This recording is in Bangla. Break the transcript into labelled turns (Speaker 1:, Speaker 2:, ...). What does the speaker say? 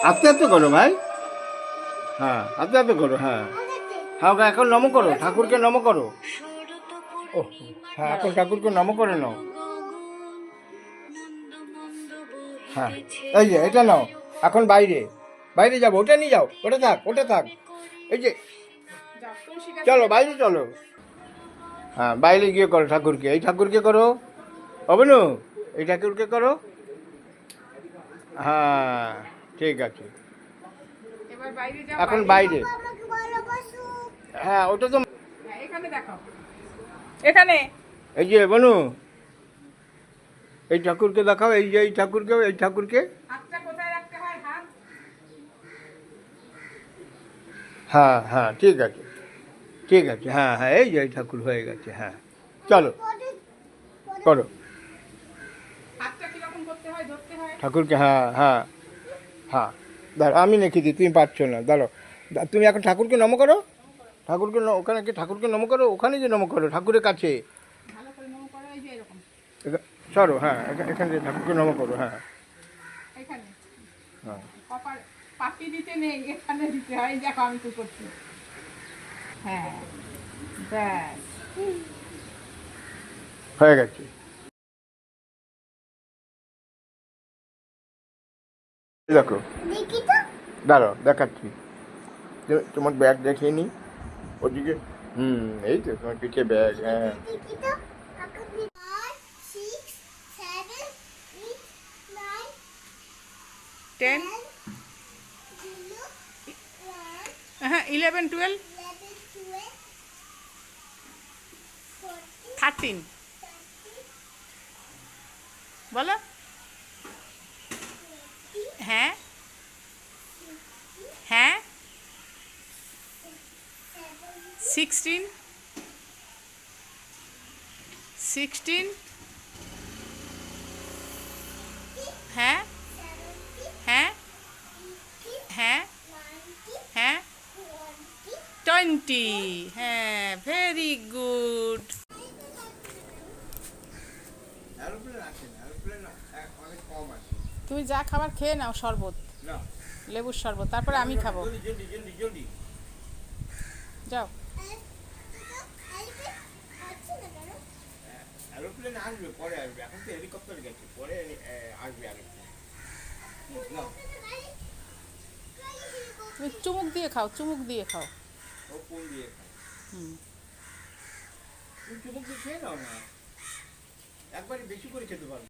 Speaker 1: আস্তে আস্তে করো ভাই। হ্যাঁ আস্তে আস্তে করো। হ্যাঁ হ্যাঁ এখন নম করো, ঠাকুরকে নম করো। ও হ্যাঁ এখন ঠাকুরকে নম করে নাও। হ্যাঁ এই যে এটা নাও, এখন বাইরে বাইরে যাবো, ওটা নিয়ে যাও, ওটা থাক ওটা থাক। এই যে চলো বাইরে চলো। হ্যাঁ বাইরে গিয়ে করো ঠাকুরকে, এই ঠাকুরকে করো। অবনু এই ঠাকুরকে করো। হ্যাঁ ঠিক আছে এখন বাইরে। হ্যাঁ ওটা তো
Speaker 2: এখানে দেখো, এখানে
Speaker 1: এই যে বনু এই ঠাকুরকে দেখাও, এই যে এই ঠাকুরকে, এই ঠাকুরকে।
Speaker 2: হাতটা কোথায় রাখতে হয়? হাত
Speaker 1: হ্যাঁ হ্যাঁ ঠিক আছে ঠিক আছে। হ্যাঁ হ্যাঁ এই যে এই ঠাকুর হয়ে গেছে। হ্যাঁ চলো করো
Speaker 2: হাতটা কিরকম করতে হয়, ধরতে হয়?
Speaker 1: ঠাকুরকে। হ্যাঁ হ্যাঁ হ্যাঁ দাঁড়ো আমি লিখে দিই, তুমি পারছো না, দাঁড়ো। তুমি এখন ঠাকুরকে নম করো, ঠাকুরকে ওখানে কি ঠাকুরকে নম করো, ওখানে যে নম করো ঠাকুরের কাছে।
Speaker 2: ভালো করে নম করো, এই যে এরকম
Speaker 1: সরো। হ্যাঁ এখানে যে ঠাকুরকে নম করো। হ্যাঁ
Speaker 2: এখানে
Speaker 1: হ্যাঁ
Speaker 2: কপাল পাটি দিতে নেই, এখানে দিতে হয়। দেখো আমি তো করছি। হ্যাঁ ব্যাস।
Speaker 1: হয়ে গেছে। দেখো দাঁড়াও দেখাচ্ছি, তোমার ব্যাগ দেখিয়ে নি ওদিকে। এই তো তোমার পিঠে ব্যাগ। হ্যাঁ
Speaker 2: 10 হ্যাঁ 11 12 13 বলো। হ্যাঁ হ্যাঁ 16 16 হ্যাঁ হ্যাঁ হ্যাঁ হ্যাঁ 20। হ্যাঁ ভেরি গুড। তুমি যা খাবার খেয়ে নাও, শরবত, লেবুর শরবত, তারপরে আমি খাবো। যাও।
Speaker 1: এরোপ্লেন আসবে পরে, আসবে এখন তো হেলিকপ্টার গেছে, পরে আসবে এরোপ্লেন।
Speaker 2: তুমি চুমুক দিয়ে খাও, চুমুক দিয়ে খাও।
Speaker 1: ও কোন দিয়ে খায়?
Speaker 2: হুম
Speaker 1: তুমি চুমুক দিয়ে খেয়ে নাও না, একবারই বেশি করে খেতে পারবে।